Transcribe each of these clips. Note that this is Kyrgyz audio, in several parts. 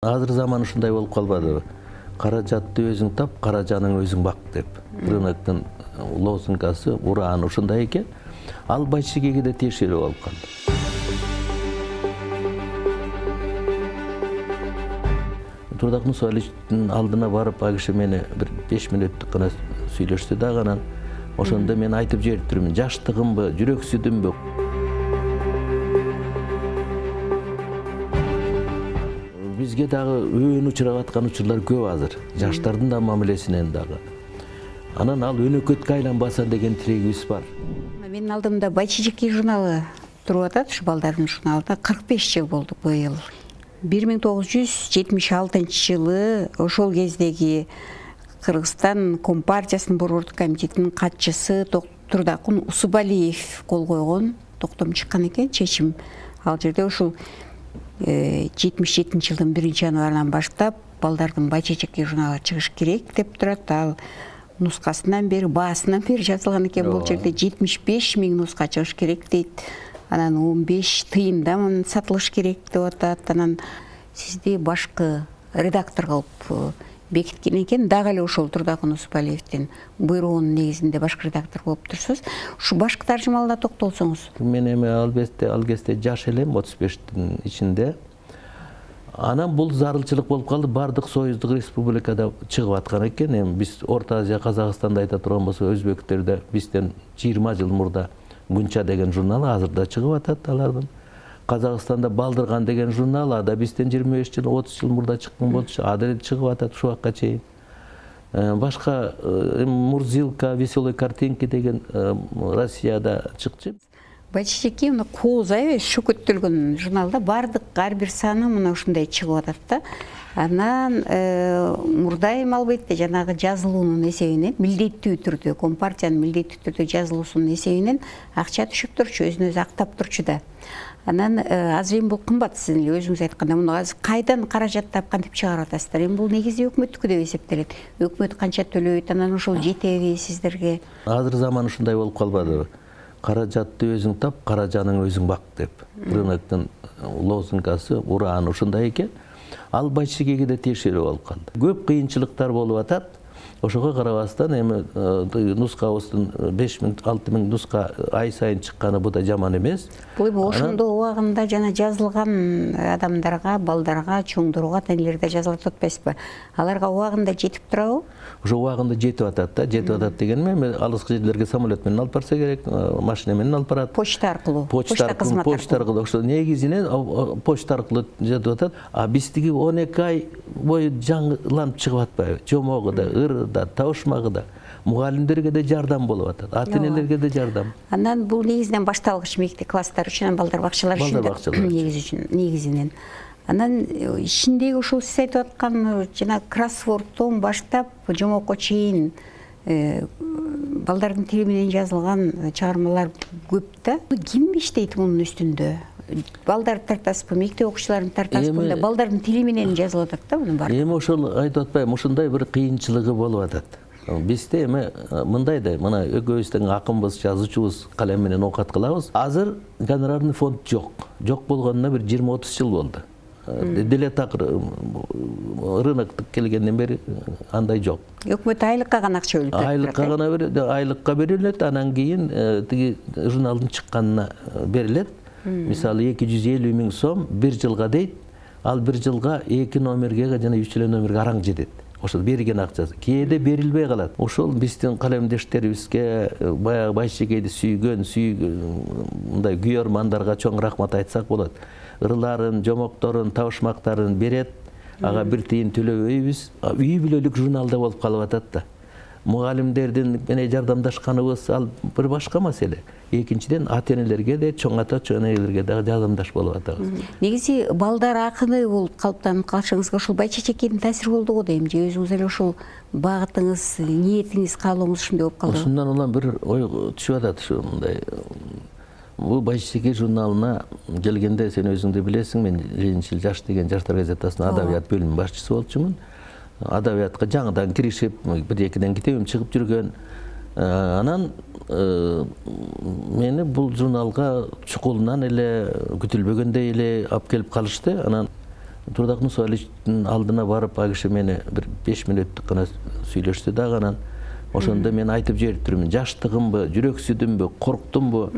Азыр заман ушундай болуп калбадыбы? Каражатты өзүң тап, каражаның өзүң бак деп. Рыноктун лозунгасы, урааны ушундай экен. Ал Байшекеге да тиешелүү болуп калды. Турдак Мусаличтин алдына барып, ал киши мени бир 5 мүнөттүк гана сүйлөштү дагы, анан ошондо мен айтып жиберип турмун, жаштыгымбы, жүрөксүдүмбү. Бизге дагы өөнү учурап аткан учурлар көп азыр. Жаштардын да мамилесинен дагы. Анан ал өнөкөткө айланбаса деген тилегибиз бар. Менин алдымда Байшеке журналы туруп атат, ушу балдардын журналында 45 жыл болду быйыл. 1976 жылы ошол кездеги Кыргызстан Компартиясынын борбордук комитетинин катчысы Турдакун Усубалиев кол койгон токтом чыккан экен, чечим. Ал жерде ушул 77 жылдын 1-январынан баштап балдардын Байшеке журналы чыгыш керек деп турат. Ал нускасынан бери, баасынан бери жазылган экен. Бул жерде 75 000 нуска чыгыш керек дейт. Анан 15 тыйында сатылыш керек деп атат. Анан сизди башкы редактор кылып бекиткен экен. Дагы эле ошол Турдакун Усубалиевдин буйругунун негизинде башкы редактор болуп турсуз. Ушу башкы таржымалына токтолсоңуз. Мен эми ал кезде жаш элем, 35-тин ичинде. Анан бул зарылчылык болуп калды. Бардык союздук республикада чыгып аткан экен. Эми биз Орто Азия, Казакстанда айта турган болсо, өзбектер да бизден 20 жыл мурда Гүнча деген журнал азырда чыгып атат алардын. Казакстанда Балдырган деген журнал ада бизден 25 жыл, 30 жыл мурда чыккан болчу. Ада чыгып атат ушул вакытка чейин. Башка Мурзилка, Веселые картинки деген Россияда чыкчу. Байшеке мына кооз аябай шөкөттөлгөн журналда бардык ар бир саны мына ушундай чыгып атат да. Анан мурдайым албетте жанагы жазылуунун эсебинен, милдеттүү түрдө, Компартиянын милдеттүү түрдө жазылуусунун эсебинен акча түшүп турчу, өзүн өзү актап турчу да. Анан азыр эми бул кымбат, сиздин эле өзүңүз айткандай, муну азыр кайдан каражат тапкан деп чыгарып атасыздар. Эми бул негизи өкмөттүкү деп эсептелет. Өкмөт канча төлөйт, анан ошол жетеби сиздерге? Азыр заман ушундай болуп калбадыбы? Каражатты өзүң тап, каражаның өзүң бак деп. Рыноктун лозунгасы, урааны ушундай экен. Ал Байшекеге да тиешелүү болуп калды. Көп кыйынчылыктар болуп атат. Ошого карабастан эми нускабыздын 5000-6000 нуска ай сайын чыкканы бу да жаман эмес. Бул эми ошондо убагында жана жазылган адамдарга, балдарга, чоңдорго, тенелерде жазылат атпайсызбы? Аларга убагында жетип турабы? Ошо убагында жетип атат да, жетип атат дегенмен эми алыскы жерлерге самолет менен алып барса керек, машина менен алып барат. Почта аркылуу, почта аркылуу. Ошо негизинен почта аркылуу жетип атат. А биздики 12 ай бою жаңыланып чыгып атпайбы? Жомогу да, ыры да, табышмагы да, мугалимдерге да жардам болуп атат, ата-энелерге да жардам. Анан бул негизинен башталгыч мектеп класстар үчүн, балдар бакчалар үчүн негизинен. Анан ичиндеги ушул сиз айтып аткан жана кроссвордтон баштап жомокко чейин балдардын тили менен жазылган чыгармалар көп да. Ким иштейт мунун үстүндө? Балдар тартасызбы, мектеп окуучуларын тартасызбы? Балдардын тили менен жазылып атат да мунун баары. Эми ошол айтып атпайбы, ушундай бир кыйынчылыгы болуп атат. Бизде эми мындай да, мына экөөбүз тең акынбыз, жазуучубуз, калем менен окат кылабыз. Азыр гонорарный фонд жок. Жок болгонуна бир 20-30 жыл болду. Деле так рынок келгенден бери андай жок. Өкмөт айлыкка гана акча бөлүп турат. Айлыкка гана айлыкка берилет, анан кийин тиги журналдын чыкканына берилет. Мисалы 250 000 сом 1 жылга дейт. Ал 1 жылга 2 номерге жана 3 номерге араң жетет. Ошол берген акчасы кээде берилбей калат. Ошол биздин калемдештерибизге, баягы Байшекеди сүйгөн, мындай күйөрмандарга чоң рахмат айтсак болот. Ырыларын, жомокторун, табышмактарын берет. Ага бир тыйын төлөбөйбүз. Үй бүлөлүк журналда болуп калып атат да. Мугалимдердин менен жардамдашканыбыз ал бир башка маселе. Экинчиден ата-энелерге де, чоң ата, чоң энелерге да жардамдаш болуп атабыз. Негизи балдар акыны болуп калыптанып калышыңызга ошол Байшекенин таасири болду го дейм, же өзүңүз эле ошол багытыңыз, ниетиңиз, каалооңуз ушундай болуп калды? Ошондон улам бир ой түшүп атат ушундай. Бул Байшеке журналына келгенде сен өзүң да билесиң, мен Женщил жаш деген жаштар газетасынын адабият бөлүмүнүн башчысы болчумун. Адабиятка жаңыдан киришип, бир-экиден китебим чыгып жүргөн. Анан мени бул журналга чукулунан эле күтүлбөгөндөй эле алып келип калышты. Анан Турдак Нусуаличтин алдына барып, ал киши мени бир 5 мүнөттүк гана сүйлөштү да анан ошондо мен айтып жиберип турмун, жаштыгымбы, жүрөксүдүмбү, корктумбу.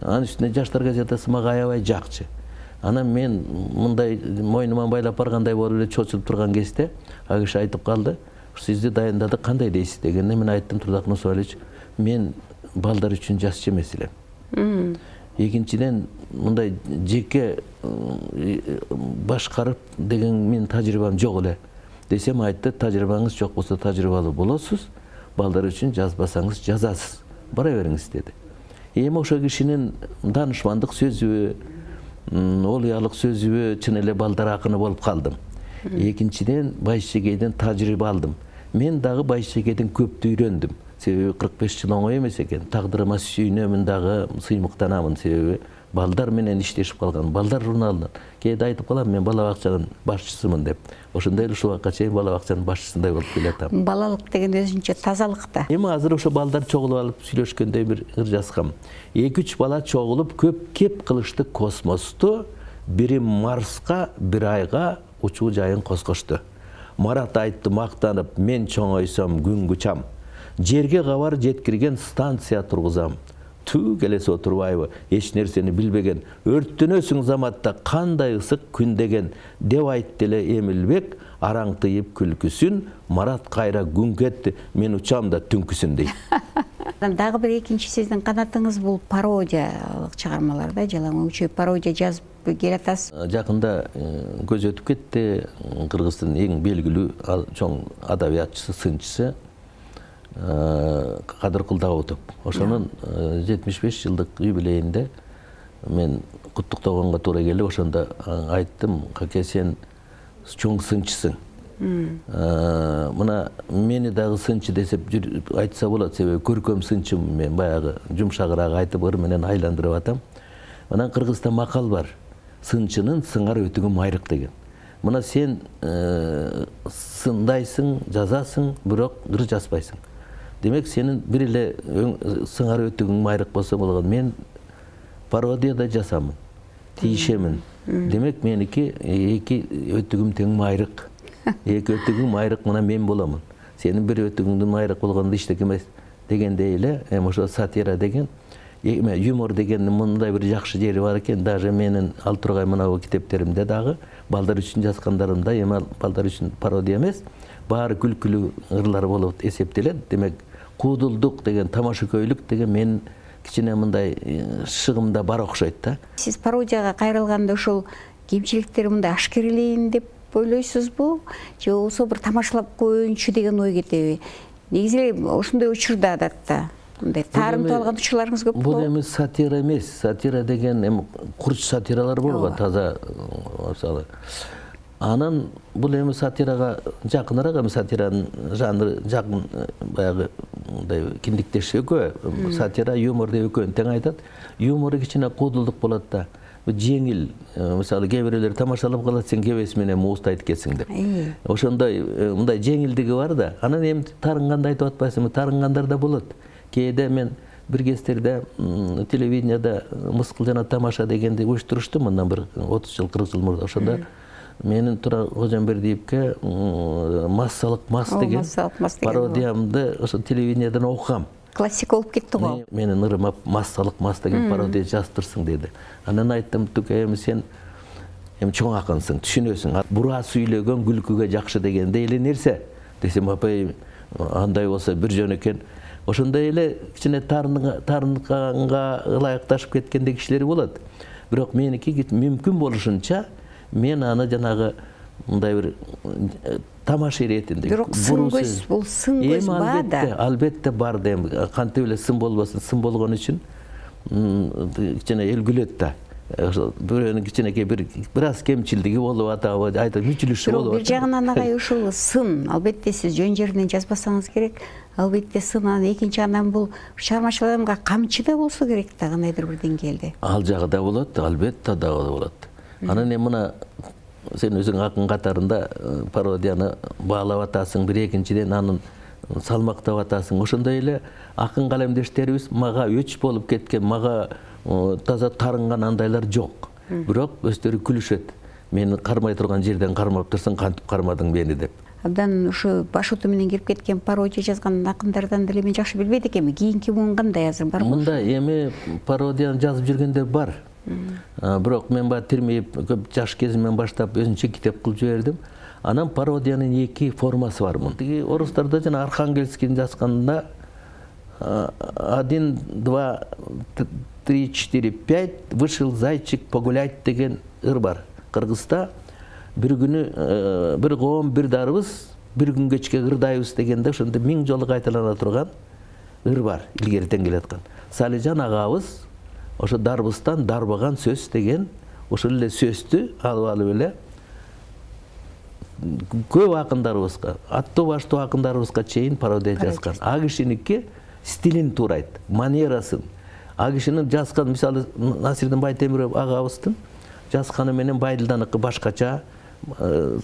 Анын үстүнө Жаштар газетасы мага аябай жакчы. Анан мен мындай мойнума байлап баргандай болуп эле чочулуп турган кезде ал киши айтып калды, сизди дайындадык, кандай дейсиз дегенде мен айттым, Турдак Нусуалич, мен балдар үчүн жазчу эмес элем. Экинчиден, мындай жеке башкарып деген мен тажрыйбам жок эле. Десем айтты, тажрыйбаңыз жок болсо тажрыйбалуу болосуз, балдар үчүн жазбасаңыз жазасыз, бара бериңиз деди. Эми ошо кишинин данышмандык сөзүбү, олуялык сөзүбү чын эле балдар акыны болуп калдым. Экинчиден, Байшегейден тажрыйба алдым. Мен дагы Байшегейден көптү үйрөндүм. Себеби 45 жыл оңой эмес экен. Тагдырыма сүйүнөмүн дагы, сыймыктанамын, себеби балдар менен иштешип калган. Балдар журналынан кээде айтып калам, мен бала бакчанын башчысымын деп. Ошондой эле ушул убакка чейин бала бакчанын башчысындай болуп келатам. Балалык деген өзүнчө тазалык да. Эми азыр ошо балдар чогулуп алып сүйлөшкөндөй бир ыр жазгам. 2-3 бала чогулуп көп кеп кылышты космосту, бири Марска, бир айга учуу жайын коскошту. Марат айтты мактанып, мен чоңойсом күнгү чам. Жерге кабар жеткирген станция тургузам. Түү келесе отурбайбы, эч нерсени билбеген, өрттөнөсүң заматта кандай ысык күндеген, деп айтты эле Эмилбек, араң тыйып күлкүсүн, Марат кайра күн кетти, мен учам да түнкүсүн дейт. Дагы бир экинчи сиздин канатыңыз бул пародиялык чыгармалар да, жалаң өчө пародия жазып келатасыз. Жакында көз өтүп кетти, Кыргыздын эң белгилүү чоң адабиятчысы, сынчысы Кадыркул Даутов. Ошонун 75 жылдык юбилейинде мен куттуктогонго туура келип, ошондо айттым, каке сен чоң сынчысың. Мына мени дагы сынчы десеп айтса болот, себеби көркөм сынчым мен, баягы жумшагыраак айтып ыр менен айландырып атам. Мына Кыргызда макал бар, сынчынын сыңар өтүгү майрык деген. Мына сен сындайсың, жазасың, бирок ыр жазбайсың. Демек сенин бир эле сыңар өтүгүң майрык болсо болгон. Мен пародия да жасамын, тийишемин. Демек меники эки өтүгүм тең майрык. Эки өтүгүң майрык, мына мен боломун. Сенин бир өтүгүңдүн майрык болгондо иштек эмес дегендей эле, ошо сатира деген, юмор дегендин мындай бир жакшы жери бар экен. Даже менин ал тургай мына китептеримде дагы балдар үчүн жазгандарымда эми балдар үчүн пародия эмес, баары күлкүлүү ырлар болуп эсептелет. Демек куудулдук деген, тамашакөйлүк деген мен кичине мындай шыгымда бар окшойт да. Сиз пародияга кайрылганда ошол кемчиликтери мындай ашкерелейин деп ойлойсузбу? Же болбосо бир тамашалап коеюнчу деген ой кетеби? Негизи эле ошондой учурда адатта мындай таарынтып алган учурларыңыз көп болобу? Бул эми сатира эмес. Сатира деген эми курч сатиралар болго, таза мисалы. Анан бул эми сатирага жакыныраак, эми сатиранын жанры жакын, баягы мындай киндиктеш экөө. Сатира, юмор деп экөөнү тең айтат. Юмору кичине куудулдук болот да. Жеңил, мисалы кээ биреулер тамашалап калат, сен кебеси менен муустайт кетсиң деп. Ошондой мындай жеңилдиги бар да. Анан эми тарынганда айтып атпайсыңбы? Тарынгандар да болот. Кээде мен бир кездерде телевиденияда Мыскыл жана тамаша дегенди уюштурушту, мындан бир 30 жыл, 40 жыл мурда. Ошондо менин Тура Кожомбердиевке массалык мас деген пародиямды ошо телевидениядан окугам. Классик болуп кетти го. Менин ырыма массалык мас деген пародия жаздырсың деди. Анан айттым, тука эми сен эми чоң акынсың, түшүнөсүң. Бура сүйлөгөн күлкүгө жакшы дегендей эле нерсе. Десем, апай, андай болсо бир жөн экен. Ошондой эле кичине тарынганга ылайыкташып кеткендей кишилер болот. Бирок меники мүмкүн болушунча мен аны жанагы мындай бир тамаша иретинде. Бирок сын көз, бул сын көз бар да. Албетте бар да. Кантип эле сын болбосун, сын болгон үчүн кичине эл күлөт да. Бирөөнүн кичинекей бир аз кемчилдиги болуп атабы, айтып мүчүлүшү болуп атат. Бир жагынан агай ушул сын, албетте сиз жөн жеринен жазбасаңыз керек. Албетте сын, экинчи андан бул чыгармачылыгымга камчы да болсо керек да, кандайдыр бир деңгээлде. Ал жагы да болот, албетте да болот. Анан эми мына сен өзүң акын катарында пародияны баалап атасың, бир экинчиден анын салмактап атасың. Ошондой эле акын калемдештерибиз мага өч болуп кеткен, мага таза тарынган андайлар жок. Бирок өздөрү күлүшөт. Мени кармай турган жерден кармап турсаң, кантип кармадың мени деп. Абдан ушу башуты менен кирип кеткен пародия жазган акындардан деле мен жакшы билбейт экенмин. Кийинки буун кандай азыр барбы? Мында эми пародияны жазып жүргөндөр бар. Бирок мен баягы тирмейип көп жаш кезимден баштап өзүнчө китеп кылып жибердим. Анан пародиянын эки формасы бар. Тиги орустарда жана Архангельскийни жазганда 1, 2, 3, 4, 5 вышел зайчик погулять деген ыр бар. Кыргызда bir күнү bir коом bir дарыбыз, bir күн кечке ырдайбыз дегенде ошондо 1000 жолу кайталана турган ыр бар, илгертен келаткан. Салижан агабыз ошо дарбыздан дарбаган сөз деген ошол эле сөздү алып эле көп акындарыбызга, аттуу баштуу акындарыбызга чейин пародия жазган. А кишиники стилин туурайт, манерасын. А кишинин жазган, мисалы Насирдин Байтемиров агабыздын жазганы менен Байдылданыкы башкача,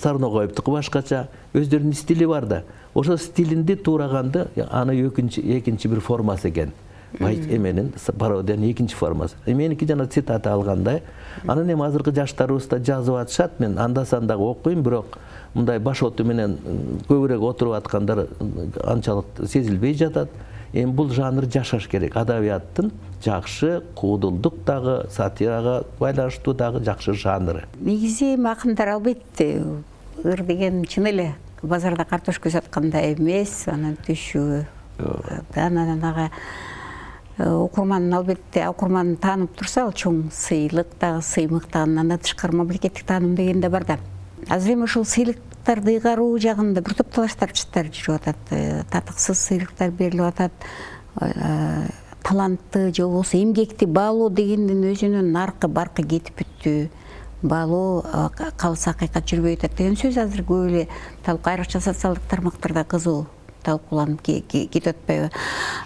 Сарногоевдуку башкача, өздөрүнүн стили бар да. Ошо стилинди туураганды аны экинчи бир формасы экен. Эменин пародиянын экинчи формасы. Меники жана цитата алгандай. Анан эми азыркы жаштарыбыз да жазып атышат. Мен анда-санда окуйм, бирок мындай баш оту менен көбүрөөк отуруп аткандар анчалык сезилбей жатат. Эми бул жанр жашаш керек. Адабияттын жакшы, куудулдук дагы, сатирага байланыштуу дагы жакшы жанры. Негизи акындар албетте ыр деген чын эле базарда картошка саткандай эмес, анын түшүгү. Анан ага окурман албетте окурман таанып турса, ал чоң сыйлык дагы, сыймык дагы, андан тышкары мамлекеттик тааным деген да бар да. Азыр эми ушул сыйлыктарды ыйгаруу жагында бир топ талаштар жүрүп атат. Татыксыз сыйлыктар берилип атат. Талантты же болбосо эмгекти баалоо дегендин өзүнүн наркы баркы кетип бүттү. Баалоо калыс акыйкат жүрбөй атат деген сөз азыр көп эле айрыкча социалдык тармактарда кызуу талкууланып кетип атпайбы.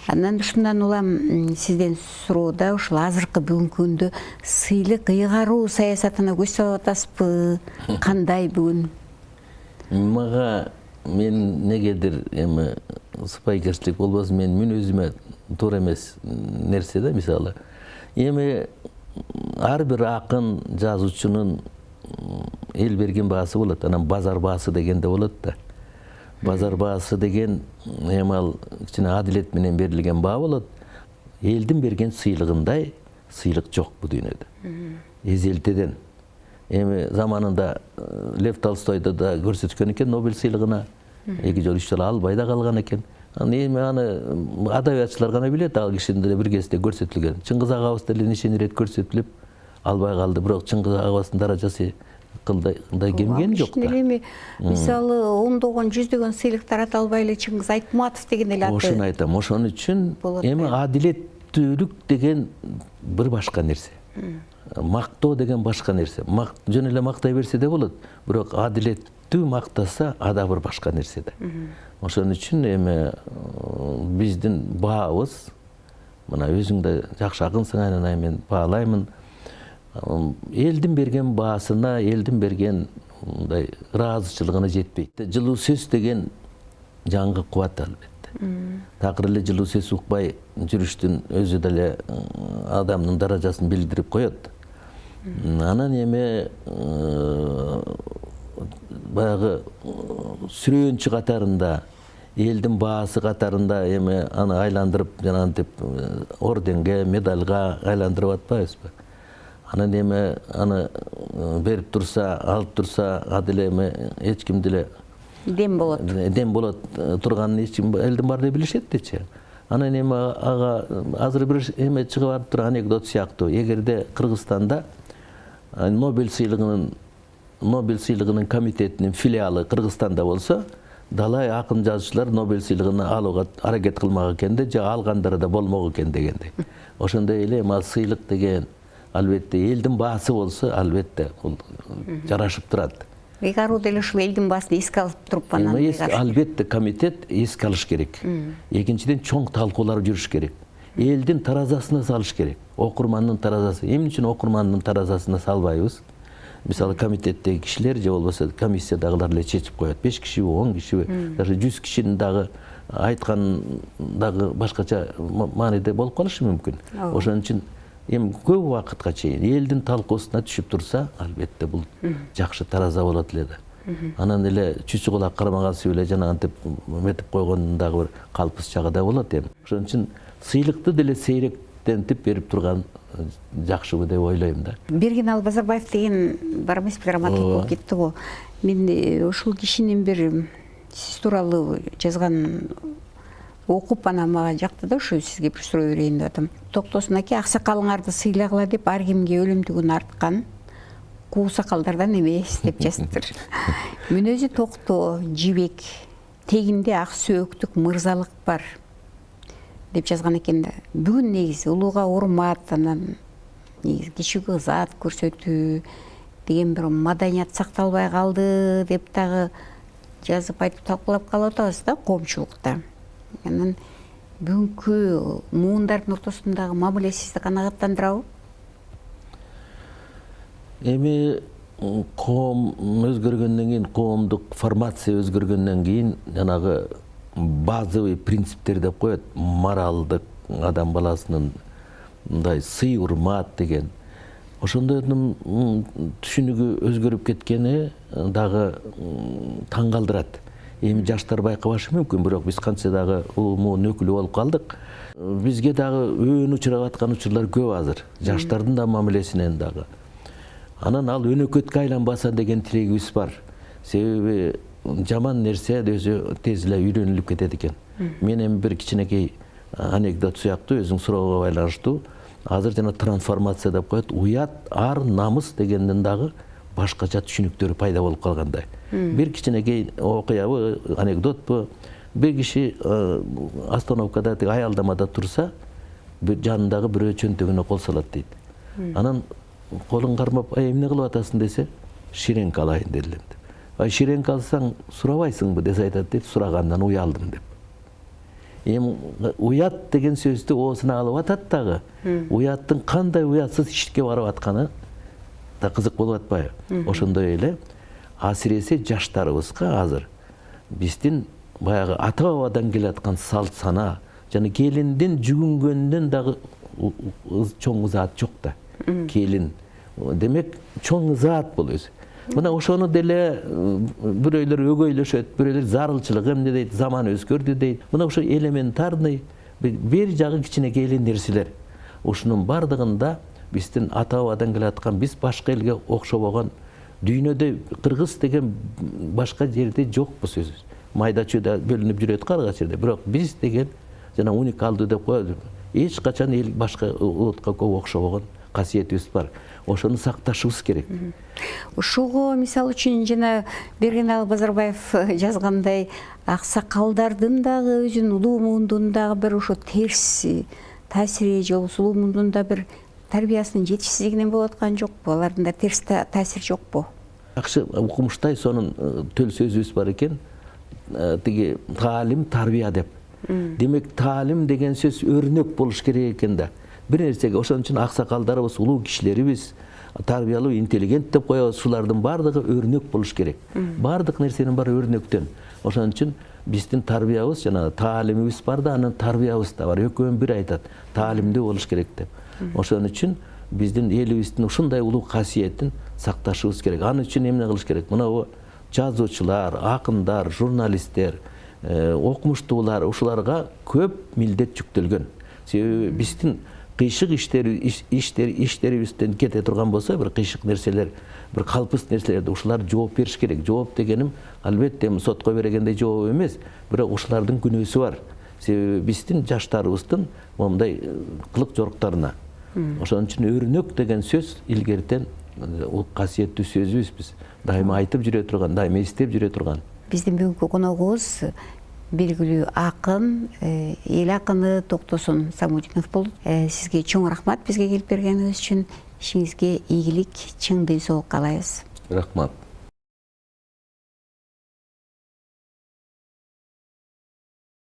Анан ушундан улам сизден суроодо ушул азыркы бүгүнкү күндө сыйлык ыйгаруу саясатына көз салып атасызбы? Кандай бүгүн? Мага мен негедир эми сыпайкерчилик болбосун, мен мүнөзүмө туура эмес нерсе да, мисалы. Эми ар бир акын, жазуучунун эл берген баасы болот, анан базар баасы деген да болот да. Базар баасы деген эми ал кичине адилет менен берилген баа болот. Элдин берген сыйлыгындай сыйлык жок бу дүйнөдө. Эзелтеден. Эми заманында Лев Толстойду да көрсөткөн экен Нобель сыйлыгына. 2 жолу 3 жолу албай да калган экен. Эми аны адабиятчылар гана билет, ал кишинин деле бир кезде көрсөтүлгөн. Чыңгыз агабыз деле нече ирет көрсөтүлүп албай калды, бирок Чыңгыз агабыздын даражасы кылдай кемген жок да. Эми мисалы ондогон, жүздөгөн сыйлыктар аталбай эле Чыңгыз Айтматов деген эле аты. Ошону айтам. Ошон үчүн эми адилеттүүлүк деген бир башка нерсе. Мактоо деген башка нерсе. Жөн эле мактай берсе де болот, бирок адилеттүү мактаса ада бир башка нерсе да. Ошон үчүн эми биздин баабыз, мына өзүң да жакшы акынсың, анан мен баалаймын. Элдин берген баасына, элдин берген мындай ыраазычылыгына жетпейт. Жылуу сөз деген жаңгы кубат албетте. Такыр эле жылуу сөз укпай жүрүштүн өзү деле адамдын даражасын билдирип коет. Анан эми баягы сүрөөнчү катарында, элдин баасы катарында эми аны айландырып, жанагынтип орденге, медальга айландырып атпайбызбы? Анан эми аны берип турса, алып турса, адил эми эч ким деле дем болот. Дем болот турганын эч ким элдин бар деп билишет дечи. Анан эми ага азыр бир эме чыгып барып турган анекдот сыяктуу. Эгерде Кыргызстанда Нобель сыйлыгынын комитетинин филиалы Кыргызстанда болсо, далай акын жазуучулар Нобель сыйлыгын алууга аракет кылмак экен да, же алгандары да болмок экен дегендей. Ошондой эле сыйлык деген албетте элдин баасы болсо, албетте бул жарашып турат. Ыйгаруу деле ушул элдин баасын эске алып туруп анан албетте комитет эске алыш керек. Экинчиден чоң талкуулар жүрүш керек. Элдин таразасына салыш керек. Окурмандын таразасы. Эмне үчүн окурмандын таразасына салбайбыз? Мисалы комитеттеги кишилер же болбосо комиссиядагылар эле чечип коет. 5 кишиби, 10 кишиби, даже 100 кишинин дагы айткан дагы башкача мааниде болуп калышы мүмкүн. Ошон үчүн эми көп убакытка чейин элдин талкуусуна түшүп турса, албетте бул жакшы тараза болот эле да. Анан эле чүчү кулак кармаган суу эле жана антип метип койгондун дагы бир калпыс жагы да болот эми. Ошон үчүн сыйлыкты деле сейректентип берип турган жакшыбы деп ойлойм да. Берген Албазарбаев деген бар эмес, драматург болуп кетти го. Мен ушул кишинин бир сиз тууралуу жазган окуп анан мага жакты да, ушу сизге бир суроо берейин деп атам. Токтосун аке аксакалыңарды сыйлагыла деп ар кимге өлүмдүгүн арткан куу сакалдардан эмес деп жазыптыр. Мүнөзү токтоо, жибек, тегинде ак сөөктүк мырзалык бар деп жазган экен да. Бүгүн негизи улууга урмат, анан негизи кишиге ызаат көрсөтүү деген бир маданият сакталбай калды деп дагы жазып айтып талкуулап калып атабыз да коомчулукта. Анан бүгүнкү муундардын ортосундагы мамиле сизди канагаттандырабы? Эми коом өзгөргөндөн кийин, коомдук формация өзгөргөндөн кийин жанагы базовый принциптер деп коет, моралдык, адам баласынын мындай сый урмат деген ошондордун түшүнүгү өзгөрүп кеткени дагы таң калтырат. Эми жаштар байкабашы мүмкүн, бирок биз канча дагы улуумун өкүлү болуп калдык. Бизге дагы өөнү учурап аткан учурлар көп азыр. Жаштардын да мамилесинен дагы. Анан ал өнөкөткө айланбаса деген тилегибиз бар. Себеби жаман нерсе өзү тез эле үйрөнүлүп кетет экен. Мен эми бир кичинекей анекдот сыяктуу өзүң суроого байланыштуу. Азыр жана трансформация деп коет, уят, ар, намыс дегенден дагы башкача түшүнүктөр пайда болуп калгандай. Бир кичинекей окуябы, анекдотпу, бир киши остановкада аялдамада турса, жанындагы бирөө чөнтөгүнө кол салат дейт. Анан колун кармап, эмне кылып атасың десе, ширенке алайын дедилем деп. Ширенке алсаң сурабайсыңбы десе айтат дейт, сурагандан уялдым деп. Эми уят деген сөздү оосуна алып атат дагы. Уяттын кандай уятсыз ишке барып атканы да кызык болуп атпайбы? Ошондой эле асиресе жаштарыбызга азыр биздин баягы ата бабадан келаткан салт сана жана келиндин жүгүнгөндөн дагы чоң ызаат жок да. Келин демек чоң ызаат бул өзү. Мына ошону деле бирөөлөр өгөйлөшөт, бирөөлөр зарылчылык эмне дейт, заман өзгөрдү дейт. Мына ошо элементарный бир жагы кичинекей эле нерселер. Ушунун бардыгында биздин ата бабадан келаткан, биз башка элге окшобогон дүйнөдө кыргыз деген башка жерде жок бул сөз. Майда чүйдө бөлүнүп жүрөт кайга жерде. Бирок биз деген жана уникалдуу деп коет. Эч качан эл башка улутка көп окшобогон касиетибиз бар. Ошону сакташыбыз керек. Ушуга мисалы үчүн жана Берген Албазарбаев жазгандай аксакалдардын дагы өзүнүн улуумундун дагы бир ошо терс таасири же улуумундун да бир тарбиясынын жетишсиздигинен болуп аткан жокпу? Алардын да терс таасири жокпу? Жакшы укмуштай сонун төл сөзүбүз бар экен. Тиги таалим, тарбия деп. Демек таалим деген сөз өрнөк болуш керек экен да. Бир нерсеге ошон үчүн аксакалдарыбыз, улуу кишилерибиз, тарбиялуу, интеллигент деп коебуз, шулардын бардыгы өрнөк болуш керек. Бардык нерсенин баары өрнөктөн. Ошон үчүн биздин тарбиябыз жана таалимибиз бар да, анан тарбиябыз да бар. Экөөнү бир айтат, таалимдүү болуш керек деп. Ошон үчүн биздин элибиздин ушундай улуу касиетин сакташыбыз керек. Аны үчүн эмне кылыш керек? Мына жазуучулар, акындар, журналисттер, окумуштуулар, ушуларга көп милдет жүктөлгөн. Себеби биздин кыйшык иштерибизден кете турган болсо, бир кыйшык нерселер, бир калпыс нерселерди ушулар жооп бериш керек. Жооп дегеним албетте сотко бергендей жооп эмес, бирок ушулардын күнөөсү бар. Себеби биздин жаштарыбыздын момундай кылык жоруктарына. Ошон үчүн өрнөк деген сөз илгертен касиеттүү сөзүбүз биз. Дайыма айтып жүрө турган, дайыма эстеп жүрө турган. Биздин бүгүнкү коногубуз белгилүү акын, эл акыны Токтосун Самудинов болду. Сизге чоң рахмат бизге келип бергениңиз үчүн. Ишиңизге ийгилик, чың ден соолук каалайбыз. Рахмат.